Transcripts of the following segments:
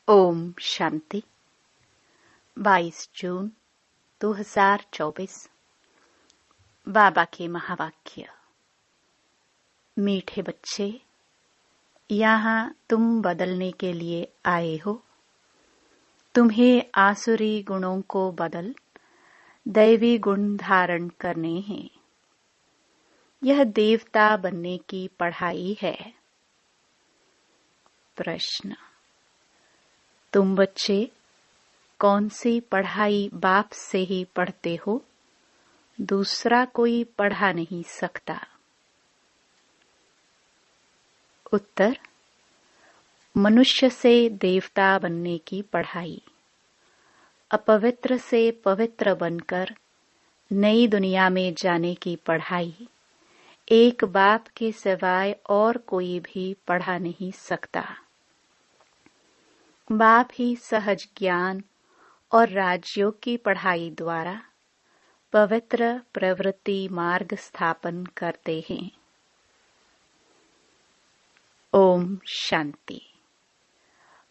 ओम शांति। 22 जून 2024। बाबा के महावाक्य। मीठे बच्चे, यहाँ तुम बदलने के लिए आए हो। तुम्हें आसुरी गुणों को बदल दैवी गुण धारण करने हैं। यह देवता बनने की पढ़ाई है। प्रश्न: तुम बच्चे कौन सी पढ़ाई बाप से ही पढ़ते हो? दूसरा कोई पढ़ा नहीं सकता। उत्तर: मनुष्य से देवता बनने की पढ़ाई, अपवित्र से पवित्र बनकर नई दुनिया में जाने की पढ़ाई एक बाप के सिवाय और कोई भी पढ़ा नहीं सकता। बाप ही सहज ज्ञान और राजयोग की पढ़ाई द्वारा पवित्र प्रवृत्ति मार्ग स्थापन करते हैं। ओम शांति।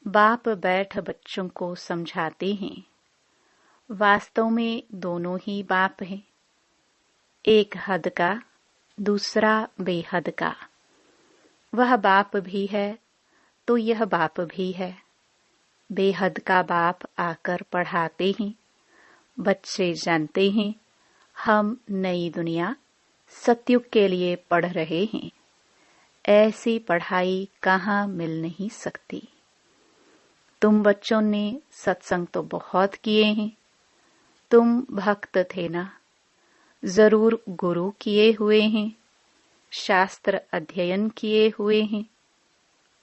बाप बैठ बच्चों को समझाते हैं। वास्तव में दोनों ही बाप हैं, एक हद का, दूसरा बेहद का। वह बाप भी है तो यह बाप भी है। बेहद का बाप आकर पढ़ाते हैं। बच्चे जानते हैं हम नई दुनिया सतयुग के लिए पढ़ रहे हैं। ऐसी पढ़ाई कहाँ मिल नहीं सकती। तुम बच्चों ने सत्संग तो बहुत किए हैं। तुम भक्त थे ना? जरूर गुरु किए हुए हैं, शास्त्र अध्ययन किए हुए हैं,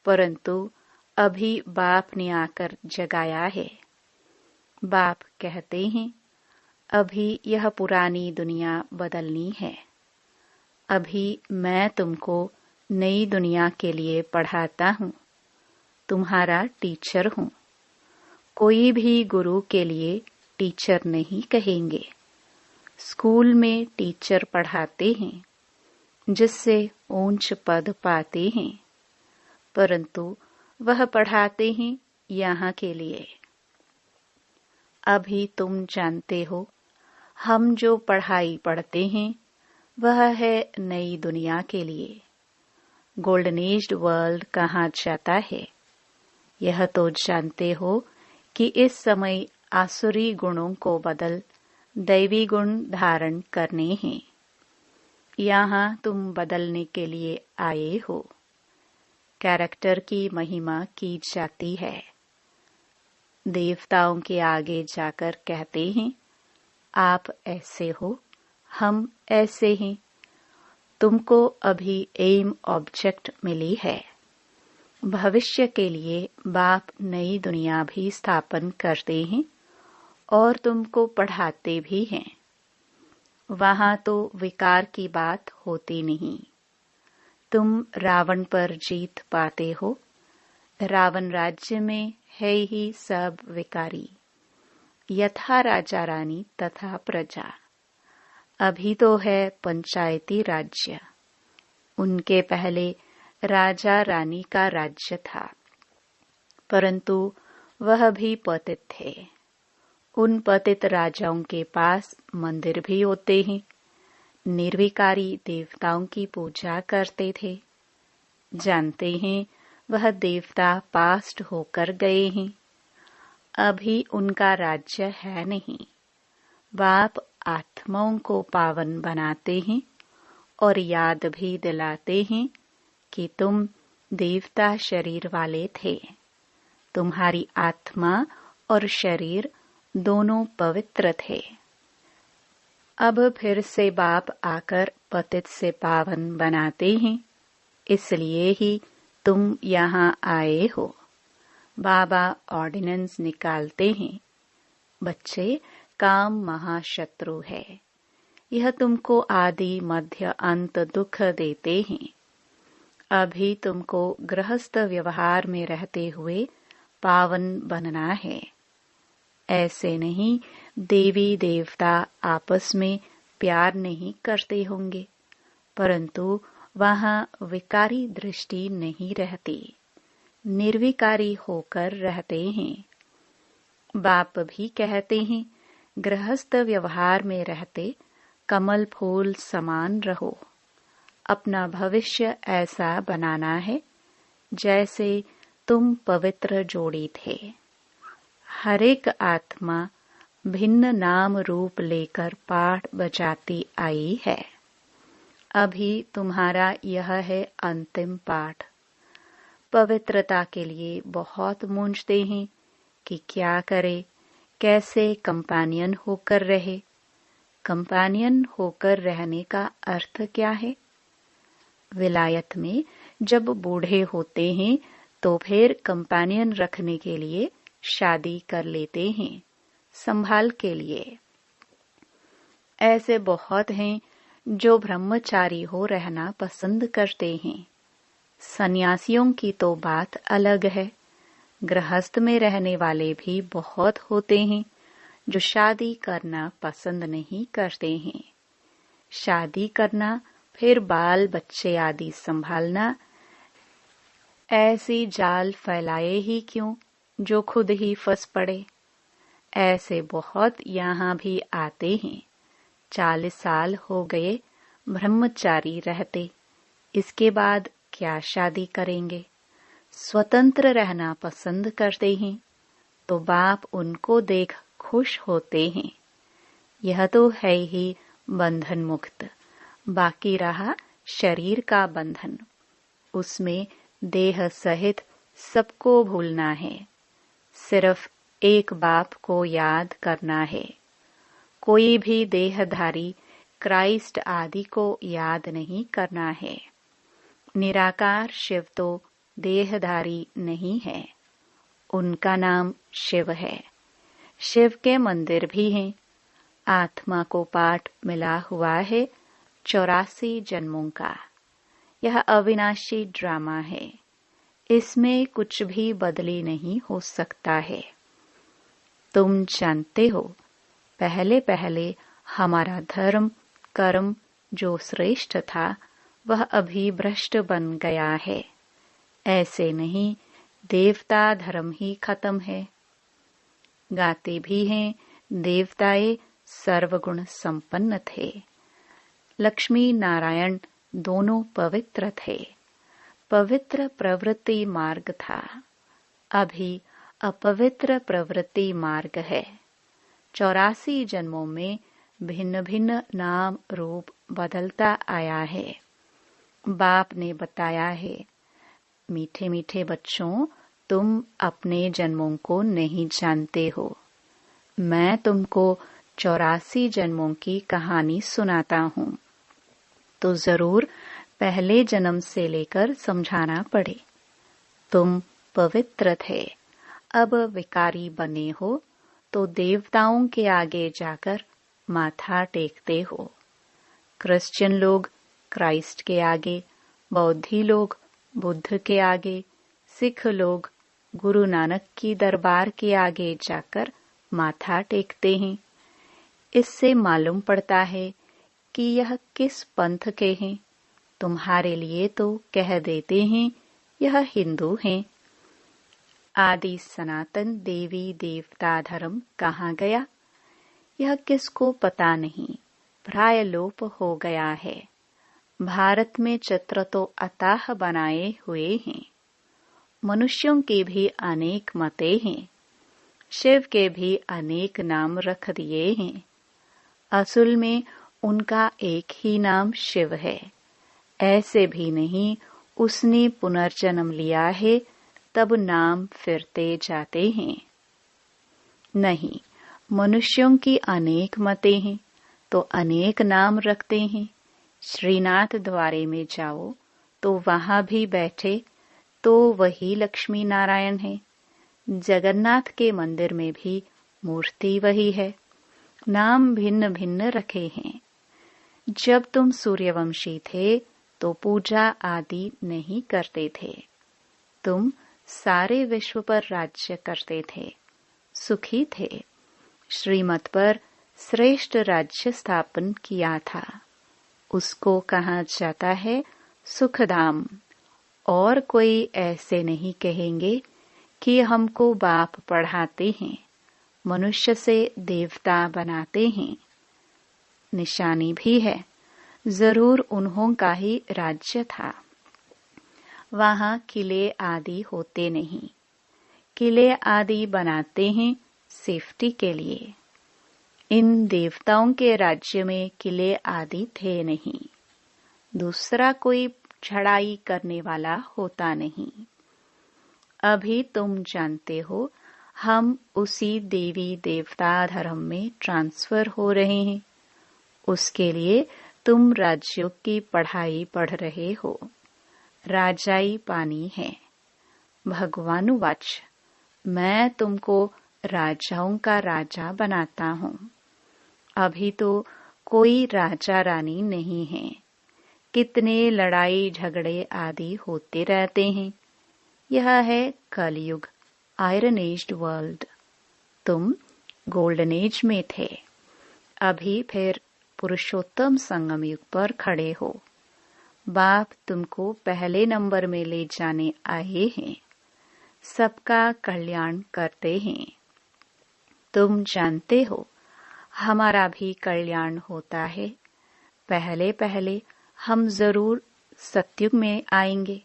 परंतु अभी बाप ने आकर जगाया है। बाप कहते हैं अभी यह पुरानी दुनिया बदलनी है। अभी मैं तुमको नई दुनिया के लिए पढ़ाता हूँ, तुम्हारा टीचर हूँ। कोई भी गुरु के लिए टीचर नहीं कहेंगे। स्कूल में टीचर पढ़ाते हैं जिससे ऊंच पद पाते हैं, परंतु वह पढ़ाते हैं यहाँ के लिए। अभी तुम जानते हो हम जो पढ़ाई पढ़ते हैं वह है नई दुनिया के लिए। गोल्डन एज्ड वर्ल्ड कहाँ जाता है? यह तो जानते हो कि इस समय आसुरी गुणों को बदल दैवी गुण धारण करने हैं। यहाँ तुम बदलने के लिए आए हो। कैरेक्टर की महिमा की जाती है। देवताओं के आगे जाकर कहते हैं आप ऐसे हो, हम ऐसे हैं। तुमको अभी एम ऑब्जेक्ट मिली है। भविष्य के लिए बाप नई दुनिया भी स्थापन करते हैं और तुमको पढ़ाते भी हैं। वहां तो विकार की बात होती नहीं। तुम रावण पर जीत पाते हो। रावण राज्य में है ही सब विकारी, यथा राजा रानी तथा प्रजा। अभी तो है पंचायती राज्य। उनके पहले राजा रानी का राज्य था, परंतु वह भी पतित थे। उन पतित राजाओं के पास मंदिर भी होते हैं। निर्विकारी देवताओं की पूजा करते थे। जानते हैं वह देवता पास्ट होकर गए हैं। अभी उनका राज्य है नहीं। बाप आत्माओं को पावन बनाते हैं और याद भी दिलाते हैं कि तुम देवता शरीर वाले थे। तुम्हारी आत्मा और शरीर दोनों पवित्र थे। अब फिर से बाप आकर पतित से पावन बनाते हैं, इसलिए ही तुम यहाँ आए हो। बाबा ऑर्डिनेंस निकालते हैं, बच्चे काम महाशत्रु है। यह तुमको आदि मध्य अंत दुख देते हैं। अभी तुमको गृहस्थ व्यवहार में रहते हुए पावन बनना है। ऐसे नहीं देवी देवता आपस में प्यार नहीं करते होंगे, परंतु वहाँ विकारी दृष्टि नहीं रहती। निर्विकारी होकर रहते हैं। बाप भी कहते हैं, गृहस्थ व्यवहार में रहते कमल फूल समान रहो। अपना भविष्य ऐसा बनाना है जैसे तुम पवित्र जोड़ी थे। हर एक आत्मा भिन्न नाम रूप लेकर पाठ बजाती आई है। अभी तुम्हारा यह है अंतिम पाठ। पवित्रता के लिए बहुत मूंझते हैं कि क्या करे, कैसे कंपेनियन होकर रहे। कंपेनियन होकर रहने का अर्थ क्या है? विलायत में जब बूढ़े होते हैं तो फिर कंपेनियन रखने के लिए शादी कर लेते हैं, संभाल के लिए। ऐसे बहुत हैं जो ब्रह्मचारी हो रहना पसंद करते हैं। सन्यासियों की तो बात अलग है। गृहस्थ में रहने वाले भी बहुत होते हैं जो शादी करना पसंद नहीं करते हैं। शादी करना, फिर बाल बच्चे आदि संभालना, ऐसी जाल फैलाए ही क्यों जो खुद ही फंस पड़े। ऐसे बहुत यहाँ भी आते हैं। 40 साल हो गए ब्रह्मचारी रहते, इसके बाद क्या शादी करेंगे। स्वतंत्र रहना पसंद करते हैं तो बाप उनको देख खुश होते हैं। यह तो है ही बंधन मुक्त। बाकी रहा शरीर का बंधन, उसमें देह सहित सबको भूलना है। सिर्फ एक बाप को याद करना है। कोई भी देहधारी क्राइस्ट आदि को याद नहीं करना है। निराकार शिव तो देहधारी नहीं है, उनका नाम शिव है। शिव के मंदिर भी हैं। आत्मा को पाठ मिला हुआ है 84 जन्मों का। यह अविनाशी ड्रामा है, इसमें कुछ भी बदली नहीं हो सकता है। तुम जानते हो, पहले पहले हमारा धर्म कर्म जो श्रेष्ठ था वह अभी भ्रष्ट बन गया है। ऐसे नहीं, देवता धर्म ही खत्म है। गाते भी हैं, देवताए सर्वगुण संपन्न थे। लक्ष्मी नारायण दोनों पवित्र थे। पवित्र प्रवृत्ति मार्ग था, अभी अपवित्र प्रवृत्ति मार्ग है। 84 जन्मों में भिन्न भिन्न नाम रूप बदलता आया है। बाप ने बताया है, मीठे मीठे बच्चों, तुम अपने जन्मों को नहीं जानते हो। मैं तुमको 84 जन्मों की कहानी सुनाता हूँ, तो जरूर पहले जन्म से लेकर समझाना पड़े। तुम पवित्र थे, अब विकारी बने हो तो देवताओं के आगे जाकर माथा टेकते हो। क्रिश्चियन लोग क्राइस्ट के आगे, बौद्धि लोग बुद्ध के आगे, सिख लोग गुरु नानक की दरबार के आगे जाकर माथा टेकते हैं। इससे मालूम पड़ता है कि यह किस पंथ के हैं। तुम्हारे लिए तो कह देते हैं यह हिंदू हैं। आदि सनातन देवी देवता धर्म कहाँ गया, यह किसको पता नहीं, प्राय लोप हो गया है। भारत में चित्र तो अताह बनाए हुए हैं। मनुष्यों की भी अनेक मतें हैं, शिव के भी अनेक नाम रख दिए हैं। असल में उनका एक ही नाम शिव है। ऐसे भी नहीं उसने पुनर्जन्म लिया है तब नाम फिरते जाते हैं। नहीं, मनुष्यों की अनेक मतें हैं तो अनेक नाम रखते हैं। श्रीनाथ द्वारे में जाओ तो वहां भी बैठे तो वही लक्ष्मी नारायण है। जगन्नाथ के मंदिर में भी मूर्ति वही है, नाम भिन्न भिन्न रखे हैं। जब तुम सूर्यवंशी थे तो पूजा आदि नहीं करते थे। तुम सारे विश्व पर राज्य करते थे, सुखी थे। श्रीमत पर श्रेष्ठ राज्य स्थापन किया था। उसको कहा जाता है सुखधाम। और कोई ऐसे नहीं कहेंगे कि हमको बाप पढ़ाते हैं, मनुष्य से देवता बनाते हैं। निशानी भी है, जरूर उन्हों का ही राज्य था। वहां किले आदि होते नहीं। किले आदि बनाते हैं सेफ्टी के लिए। इन देवताओं के राज्य में किले आदि थे नहीं। दूसरा कोई चढ़ाई करने वाला होता नहीं। अभी तुम जानते हो, हम उसी देवी देवता धर्म में ट्रांसफर हो रहे हैं। उसके लिए तुम राज्यों की पढ़ाई पढ़ रहे हो। राजाई पानी है। भगवानुवाच, मैं तुमको राजाओं का राजा बनाता हूँ। अभी तो कोई राजा रानी नहीं है। कितने लड़ाई झगड़े आदि होते रहते हैं। यह है कलयुग, आयरन एज्ड वर्ल्ड। तुम गोल्डन एज में थे। अभी फिर पुरुषोत्तम संगम युग पर खड़े हो। बाप तुमको पहले नंबर में ले जाने आए हैं। सबका कल्याण करते हैं। तुम जानते हो, हमारा भी कल्याण होता है। पहले पहले हम जरूर सतयुग में आएंगे।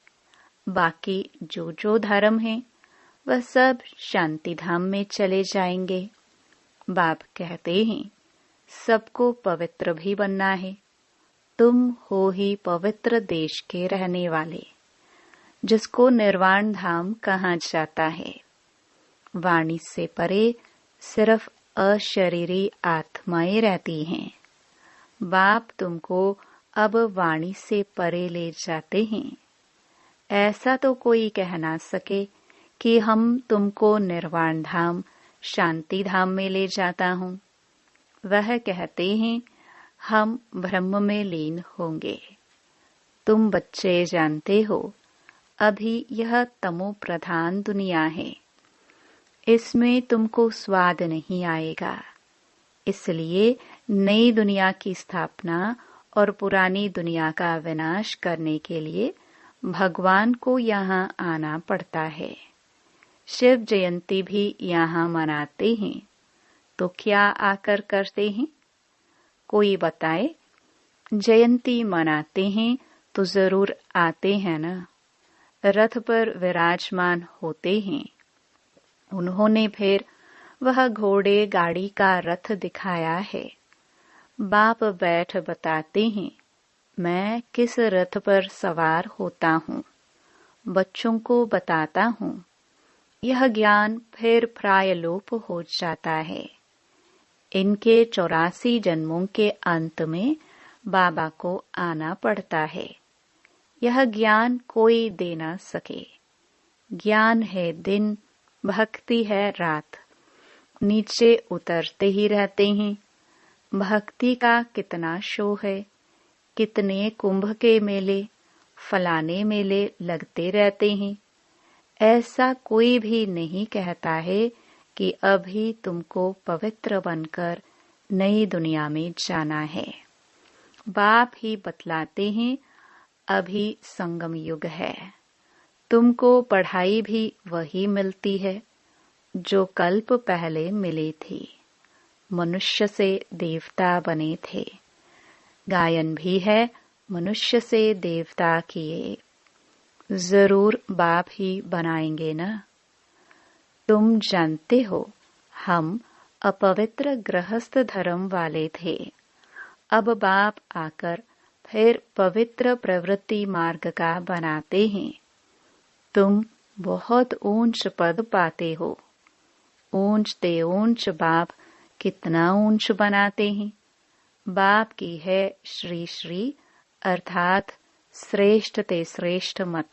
बाकी जो जो धर्म है वह सब शांति धाम में चले जाएंगे। बाप कहते हैं, सबको पवित्र भी बनना है। तुम हो ही पवित्र देश के रहने वाले, जिसको निर्वाण धाम कहा जाता है। वाणी से परे सिर्फ अशरीरी आत्माएं रहती हैं। बाप तुमको अब वाणी से परे ले जाते हैं। ऐसा तो कोई कह ना सके कि हम तुमको निर्वाण धाम, शांति धाम में ले जाता हूँ। वह कहते हैं, हम ब्रह्म में लीन होंगे। तुम बच्चे जानते हो, अभी यह तमो प्रधान दुनिया है। इसमें तुमको स्वाद नहीं आएगा। इसलिए नई दुनिया की स्थापना और पुरानी दुनिया का विनाश करने के लिए भगवान को यहाँ आना पड़ता है। शिव जयंती भी यहाँ मनाते हैं। तो क्या आकर करते हैं? कोई बताए। जयंती मनाते हैं तो जरूर आते हैं ना। रथ पर विराजमान होते हैं। उन्होंने फिर वह घोड़े गाड़ी का रथ दिखाया है। बाप बैठ बताते हैं, मैं किस रथ पर सवार होता हूँ। बच्चों को बताता हूँ। यह ज्ञान फिर प्रायलोप हो जाता है। इनके 84 जन्मों के अंत में बाबा को आना पड़ता है। यह ज्ञान कोई दे ना सके। ज्ञान है दिन, भक्ति है रात। नीचे उतरते ही रहते हैं। भक्ति का कितना शो है। कितने कुंभ के मेले, फलाने मेले लगते रहते हैं। ऐसा कोई भी नहीं कहता है कि अभी तुमको पवित्र बनकर नई दुनिया में जाना है। बाप ही बतलाते हैं, अभी संगम युग है। तुमको पढ़ाई भी वही मिलती है जो कल्प पहले मिली थी। मनुष्य से देवता बने थे। गायन भी है, मनुष्य से देवता किए। जरूर बाप ही बनाएंगे ना। तुम जानते हो, हम अपवित्र गृहस्थ धर्म वाले थे। अब बाप आकर फिर पवित्र प्रवृत्ति मार्ग का बनाते हैं। तुम बहुत ऊंच पद पाते हो। ऊंचते ऊंच बाप कितना ऊंच बनाते हैं। बाप की है श्री श्री, अर्थात श्रेष्ठ ते श्रेष्ठ मत।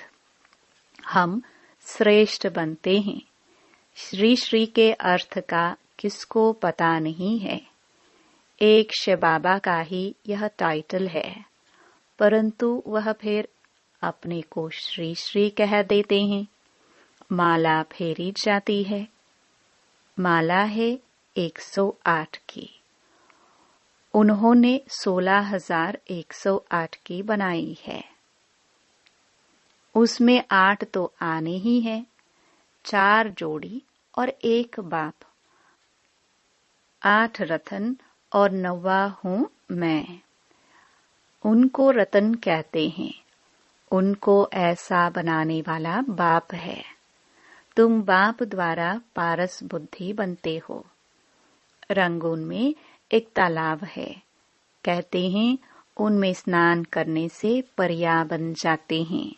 हम श्रेष्ठ बनते हैं। श्री श्री के अर्थ का किसको पता नहीं है। एक शिव बाबा का ही यह टाइटल है, परंतु वह फिर अपने को श्री श्री कह देते हैं। माला फेरी जाती है। माला है 108 की। उन्होंने 16,108 की बनाई है। उसमें 8 तो आने ही हैं, 4 जोड़ी और 1 बाप, 8 रतन और 9वां हूँ मैं। उनको रतन कहते हैं, उनको ऐसा बनाने वाला बाप है। तुम बाप द्वारा पारस बुद्धि बनते हो। रंगून में एक तालाब है, कहते हैं उनमें स्नान करने से परिया बन जाते हैं।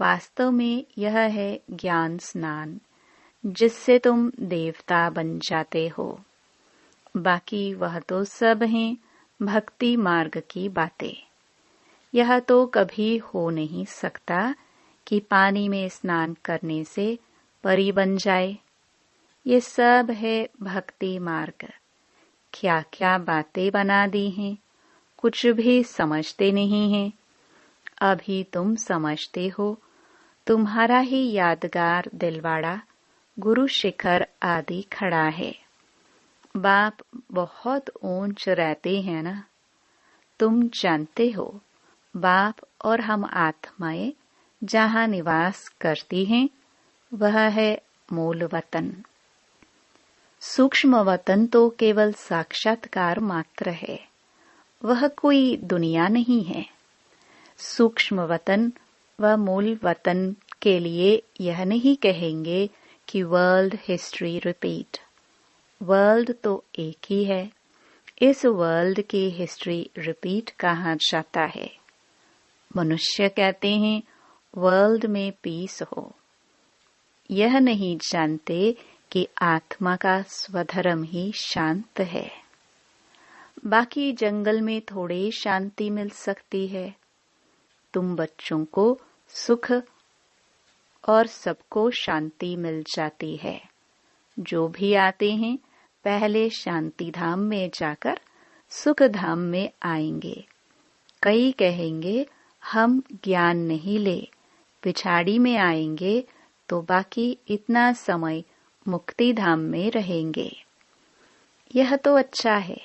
वास्तव में यह है ज्ञान स्नान, जिससे तुम देवता बन जाते हो। बाकी वह तो सब हैं भक्ति मार्ग की बातें। यह तो कभी हो नहीं सकता कि पानी में स्नान करने से परी बन जाए। ये सब है भक्ति मार्ग। क्या क्या बातें बना दी हैं, कुछ भी समझते नहीं हैं। अभी तुम समझते हो। तुम्हारा ही यादगार दिलवाड़ा गुरु शिखर आदि खड़ा है। बाप बहुत ऊंच रहते हैं ना। तुम जानते हो बाप और हम आत्माएं जहाँ निवास करती हैं वह है मूल वतन। सूक्ष्म वतन तो केवल साक्षात्कार मात्र है, वह कोई दुनिया नहीं है। सूक्ष्म वतन व मूल वतन के लिए यह नहीं कहेंगे कि वर्ल्ड हिस्ट्री रिपीट। वर्ल्ड तो एक ही है, इस वर्ल्ड की हिस्ट्री रिपीट कहा जाता है। मनुष्य कहते हैं वर्ल्ड में पीस हो। यह नहीं जानते कि आत्मा का स्वधर्म ही शांत है। बाकी जंगल में थोड़ी शांति मिल सकती है। तुम बच्चों को सुख और सबको शांति मिल जाती है। जो भी आते हैं पहले शांति धाम में जाकर सुख धाम में आएंगे। कई कहेंगे हम ज्ञान नहीं ले, पिछाड़ी में आएंगे तो बाकी इतना समय मुक्ति धाम में रहेंगे। यह तो अच्छा है,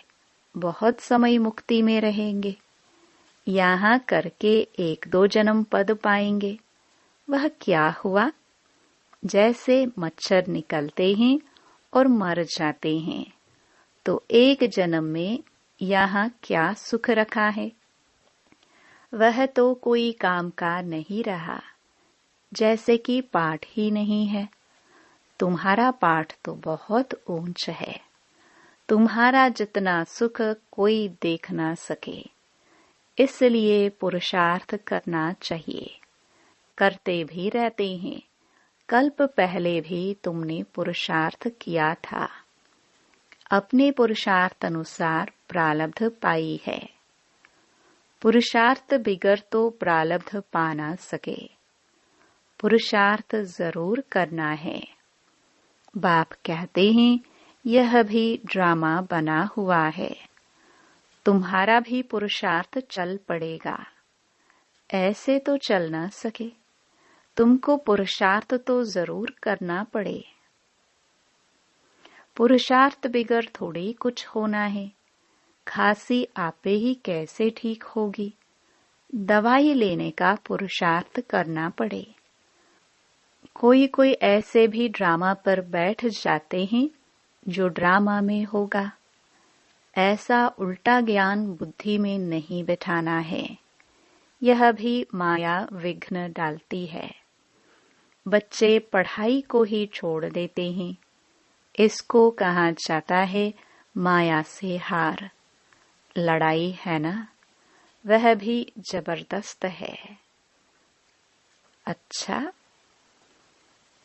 बहुत समय मुक्ति में रहेंगे। यहाँ करके 1-2 जन्म पद पाएंगे। वह क्या हुआ? जैसे मच्छर निकलते हैं और मर जाते हैं, तो 1 जन्म में यहाँ क्या सुख रखा है? वह तो कोई काम का नहीं रहा, जैसे कि पाठ ही नहीं है। तुम्हारा पाठ तो बहुत ऊंच है। तुम्हारा जितना सुख कोई देख ना सके, इसलिए पुरुषार्थ करना चाहिए। करते भी रहते हैं। कल्प पहले भी तुमने पुरुषार्थ किया था। अपने पुरुषार्थ अनुसार प्रारब्ध पाई है। पुरुषार्थ बिगर तो प्रारब्ध पा ना सके। पुरुषार्थ जरूर करना है। बाप कहते हैं यह भी ड्रामा बना हुआ है। तुम्हारा भी पुरुषार्थ चल पड़ेगा। ऐसे तो चल ना सके। तुमको पुरुषार्थ तो जरूर करना पड़े। पुरुषार्थ बिगर थोड़ी कुछ होना है। खांसी आपे ही कैसे ठीक होगी? दवाई लेने का पुरुषार्थ करना पड़े। कोई कोई ऐसे भी ड्रामा पर बैठ जाते हैं जो ड्रामा में होगा। ऐसा उल्टा ज्ञान बुद्धि में नहीं बिठाना है। यह भी माया विघ्न डालती है। बच्चे पढ़ाई को ही छोड़ देते हैं। इसको कहा जाता है माया से हार। लड़ाई है ना, वह भी जबरदस्त है। अच्छा,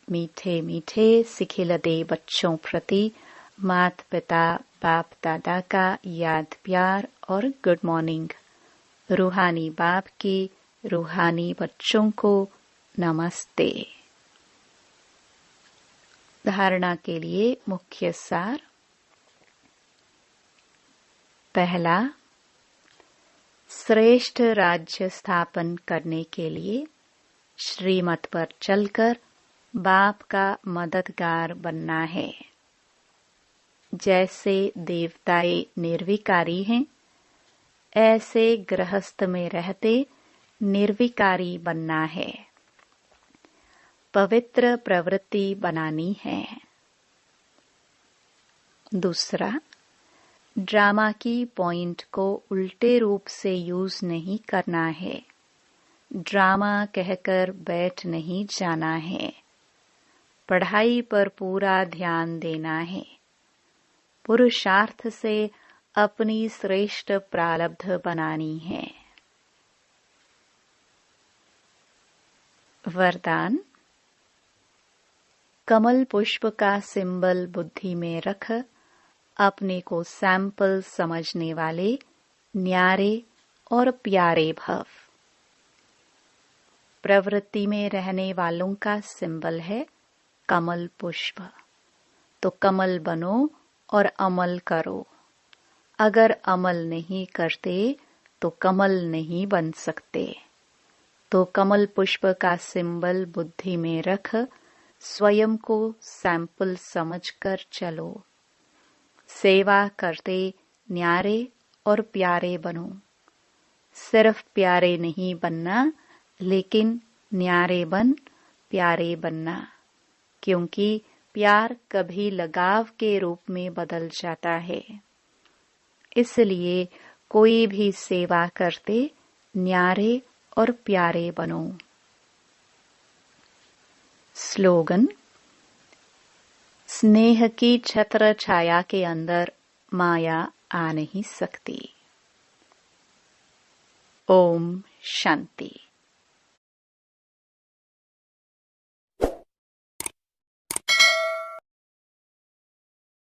मीठे मीठे सिखिलदे बच्चों प्रति माता पिता बाप दादा का याद प्यार और गुड मॉर्निंग। रूहानी बाप की रूहानी बच्चों को नमस्ते। धारणा के लिए मुख्य सार। पहला, श्रेष्ठ राज्य स्थापन करने के लिए श्रीमत पर चलकर बाप का मददगार बनना है। जैसे देवताएं निर्विकारी हैं, ऐसे गृहस्थ में रहते निर्विकारी बनना है। पवित्र प्रवृत्ति बनानी है। दूसरा, ड्रामा की पॉइंट को उल्टे रूप से यूज नहीं करना है। ड्रामा कहकर बैठ नहीं जाना है। पढ़ाई पर पूरा ध्यान देना है। पुरुषार्थ से अपनी श्रेष्ठ प्रारब्ध बनानी है। वरदान। कमल पुष्प का सिंबल बुद्धि में रख अपने को सैंपल समझने वाले न्यारे और प्यारे भव। प्रवृत्ति में रहने वालों का सिंबल है कमल पुष्प। तो कमल बनो और अमल करो। अगर अमल नहीं करते तो कमल नहीं बन सकते। तो कमल पुष्प का सिंबल बुद्धि में रख स्वयं को सैंपल समझकर चलो। सेवा करते न्यारे और प्यारे बनो। सिर्फ प्यारे नहीं बनना, लेकिन न्यारे बन प्यारे बनना, क्योंकि प्यार कभी लगाव के रूप में बदल जाता है। इसलिए कोई भी सेवा करते न्यारे और प्यारे बनो। स्लोगन। स्नेह की छत्र छाया के अंदर माया आ नहीं सकती। ओम शांति।